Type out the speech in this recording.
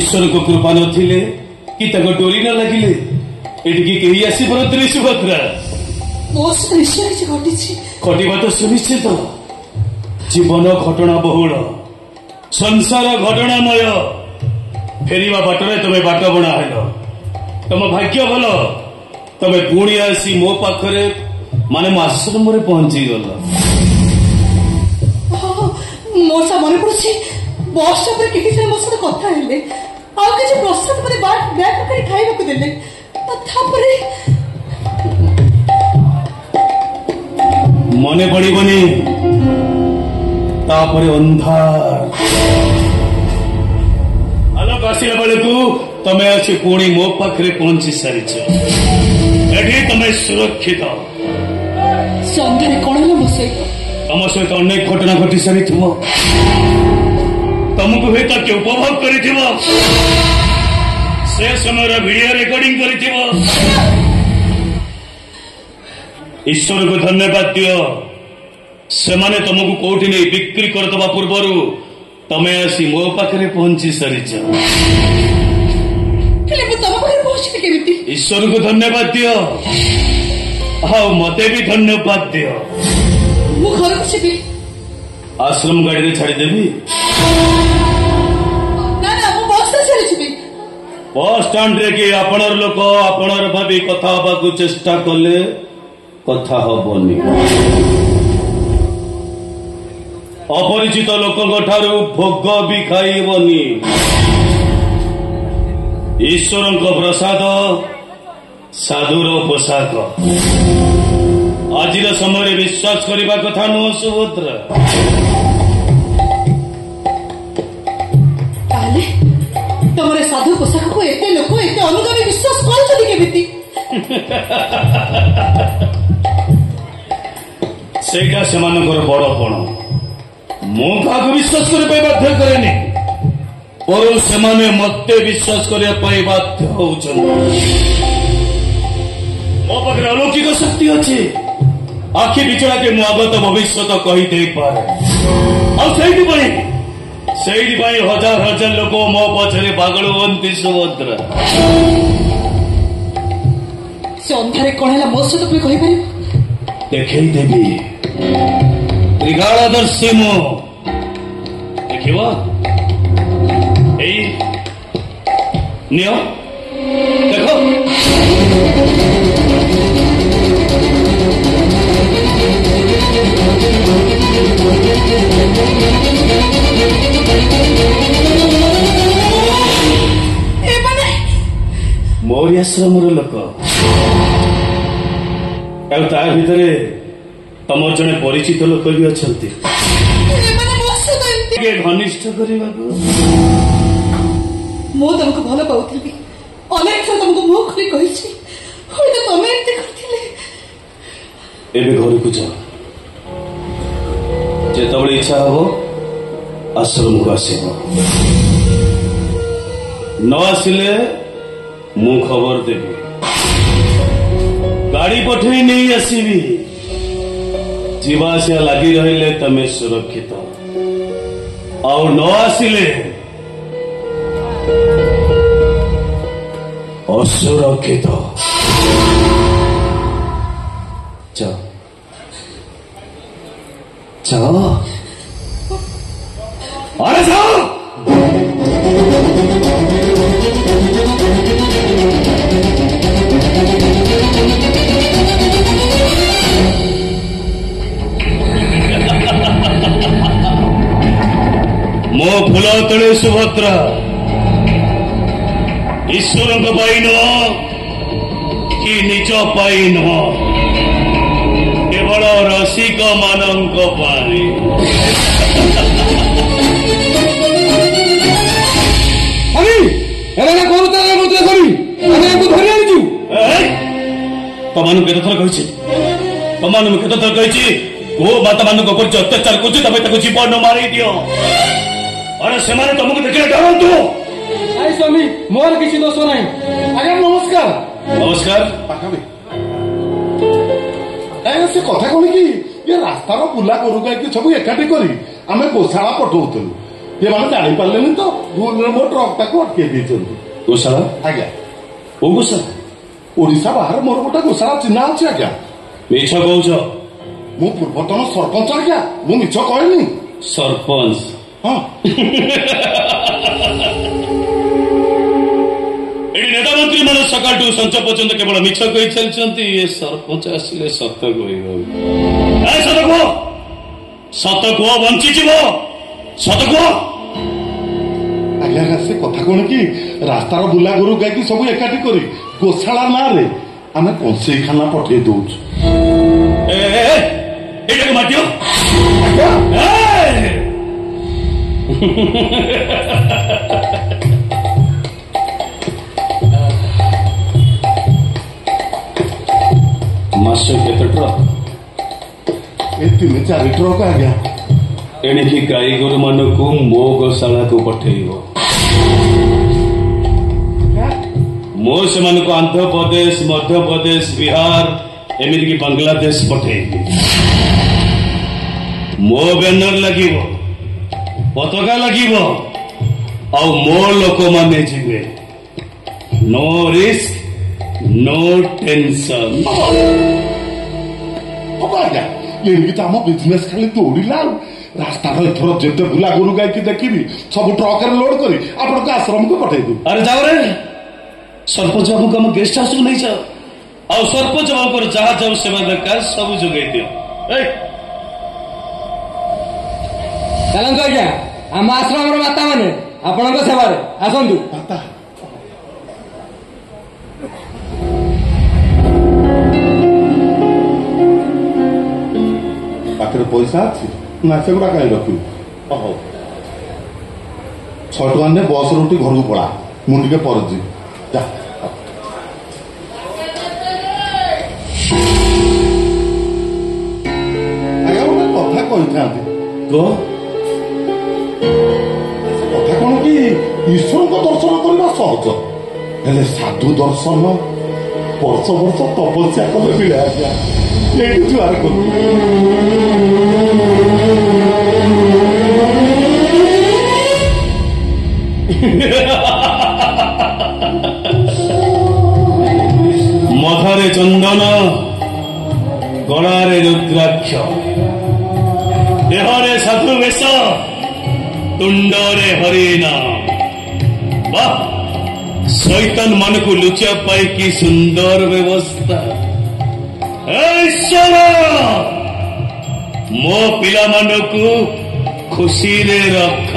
ईश्वर को कृपा नथिले कि ताको डोरी न लगिले एटिकी केही आसी परंतु सुभद्रा घटिबा तो सुनिश्चित जीवन घटना बहुल संसार घटनामय फेरिबा बाटरे तमे बाट बणा हेलो तम भाग्य भल तमे पुणी आसी मो पाखरे माने मो आश्रम रे पहुंची गल मोसा मन पड़ुछि बस पर किछि से मोसा कथा हेले आ किछि प्रसाद परे बाट बैग कर खाइबा को देले थापरे मने पड़िबनी तापरे अंधार आलोक आसिला बेलू तमे आसी पुणी मो पाखरे पहुंची सारिछ एठी तमे सुरक्षित संध्यारे कोन लो सहित तम सहित अनेक घटना घटी सारी तुमको हुए तो के उपभोग कर समय वीडियो रेकर्डिंग कर ईश्वर को धन्यवाद दियो से माने तुमको कोठी नहीं बिक्री करदवा पूर्वर तमे आसी मो पाखरे पहुंची सारी ईश्वर को धन्यवाद दियो हाँ मते भी धन्यवाद दियो आश्रम गाड़ी रे छाड़ी देवी बस स्टाण्ड रे कि आपणर लोक आपणर भावी कथा हबाकू चेष्टा कले कथा हबनी अपरिचित लोक ठारू भोग भी खाइबनी ईश्वर प्रसाद साधुर पोशाक आज समय विश्वास करने कथा नुह सुभद्रा तुम साधु पोशाक को एते लोक एते अनुगामी विश्वास करछथि सेटा सेमानकर बड़पण मु का विश्वास करने बाध्य करेनि पर सेमाने मते विश्वास करने बाध्य होउछन मो पाखे अलौकिक शक्ति अच्छी आखि बिचड़ा के मुआगत भविष्य कही दे पारे हजार हजार लोक मो पछरे पागल हुअन्ति सुभद्रा से अंधारे कौन है मो सहित तुम कहि देखे देवी त्रिकालदर्शी मो देखिब नियो देखो मोरी आश्रम लोक भितर तम जड़े परिचित लोक भी अच्छा घनिष्ठ करने मो तुमको भल पाऊली अनेक थर तुमको मुह खोली कही तमें एबे घर को जा जेतबे इच्छा हो आश्रम को आसब न आसिले मु खबर देवी गाड़ी पठे नहीं आसबि जीवासिया लगी रहिले तमे सुरक्षित और न आसिले असुरक्षित जाओ जाओ अरे जाओ मो फूल तले सुभद्रा ईश्वर कि निज केवल रसिक मानक तमान केतथर कही गो माता मान अत्याचार कर जीवन मारी दियो अरे से तुमको देखिए डरतु स्वामी मोर किसी दोष नहीं आज्ञा नमस्कार नमस्कार से कथा कौन कि ये रास्तार बुला करू सब एकाठी करी आम गोशाला पठाऊलु ଏମାନେ ଜାଣିପାରିଲେନି ତ ଭୁଲରେ ମୋ ଟ୍ରକଟାକୁ ଅଟକେଇ ଦେଇଛନ୍ତି। ଗୋଶାଳା ଆଜ୍ଞା ଓ ଗୋଶାଳା ଓଡ଼ିଶା ବାହାରେ ମୋର ଗୋଟେ ଗୋଶାଳା ଚିହ୍ନା ଅଛି ଆଜ୍ଞା। ମିଛ କହୁଛ। ମୁଁ ପୂର୍ବତନ ସରପଞ୍ଚ ଆଜ୍ଞା, ମୁଁ ମିଛ କହିନି। ସରପଞ୍ଚ ହଁ ଏଠି ନେତା ମନ୍ତ୍ରୀ ମାନେ ସକାଳଠୁ ସଞ୍ଜ ପର୍ଯ୍ୟନ୍ତ କେବଳ ମିଛ କହି ଚାଲିଛନ୍ତି। ଏ ସରପଞ୍ଚ ଆସିଲେ ସତ କହିବ। ସତ କୁହ, ସତ କୁହ, ବଞ୍ଚିଯିବ। ସତ କୁହ। ଆଜ୍ଞା ସେ କଥା କଣ କି ରାସ୍ତାର ବୁଲା ଗୋରୁ ଗାଇକି ସବୁ ଏକାଠି କରି ଗୋଶାଳା ନାଁରେ ଆମେ କଂସେଇଖାନା ପଠେଇ ଦଉଛୁ। ଏଇଟାକୁ ମାଟିବ ମାସ କେତେ ଟ୍ରକ୍? ଏ 3-4 ଟ୍ରକ୍ ଆଜ୍ଞା। ଏଣିକି ଗାଈ ଗୋରୁ ମାନଙ୍କୁ ମୋ ଗୋଶାଳାକୁ ପଠେଇବ। ମୁଁ ସେମାନଙ୍କୁ ଆନ୍ଧ୍ରପ୍ରଦେଶ, ମଧ୍ୟପ୍ରଦେଶ, ବିହାର, ଏମିତିକି ବାଂଲାଦେଶ ପଠେଇବି। ମୋ ବ୍ୟାନର ଲାଗିବ, ପତାକା ଲାଗିବ, ଆଉ ମୋ ଲୋକମାନେ ଯିବେ। No risk, no tension. ହବ ଆଜ୍ଞା, ଏଣିକି ତ ଆମ ବିଜନେସ ଖାଲି ଦୌଡ଼ିଲା ଆଉ। ରାସ୍ତାର ଏଥର ଯେତେ ବୁଲା ଗୋରୁ ଗାଇକି ଦେଖିବି ସବୁ ଟ୍ରକରେ ଲୋଡ କରି ଆପଣଙ୍କ ଆଶ୍ରମକୁ ପଠେଇଦେବି। ଆରେ ଯାଅ ରେ, ସରପଞ୍ଚ ବାବୁଙ୍କୁ ଆମ ଗେଷ୍ଟ ହାଉସକୁ ନେଇଯାଅ। ଆଉ ସରପଞ୍ଚ ବାବୁଙ୍କର ଯାହା ଯାଉ ସେବା ଦରକାର ସବୁ ଯୋଗାଇ ଦିଅ। ଚାଲନ୍ତୁ ଆଜ୍ଞା, ଆମ ଆଶ୍ରମର ମାତା ମାନେ ଆପଣଙ୍କ ସେବାରେ। ଆସନ୍ତୁ। ମାତା ପାଖରେ ପଇସା ଅଛି ନା? ସେଗୁଡା କାହିଁ ରଖିବୁ? ହଉ 100 ଟଙ୍କା ନେ ବସ୍ ରେ ଉଠି ଘରକୁ ପଳା, ମୁଁ ଟିକେ ପରେ ଯିବି। ଯା ଆଜ୍ଞା ଗୋଟେ କଥା କହିଥାନ୍ତି। କହ। କଥା କଣ କି ଈଶ୍ୱରଙ୍କ ଦର୍ଶନ କରିବା ସହଜ, ହେଲେ ସାଧୁ ଦର୍ଶନ ବର୍ଷ ବର୍ଷ ତପସ୍ୟା କଲେ ମିଳେ ଆଜ୍ଞା। ଏଇଠି ଜୁହାର କରୁ। ମଥାରେ ଚନ୍ଦନ, ଗଳାରେ ରୁଦ୍ରାକ୍ଷ, ଦେହରେ ସାଧୁ ବେଶ, ତୁଣ୍ଡରେ ହରିଣ। ବାଃ, ଶୈତାନ ମାନଙ୍କୁ ଲୁଚିବା ପାଇଁ କି ସୁନ୍ଦର ବ୍ୟବସ୍ଥା। ଈଶ୍ୱର ମୋ ପିଲାମାନଙ୍କୁ ଖୁସିରେ ରଖ।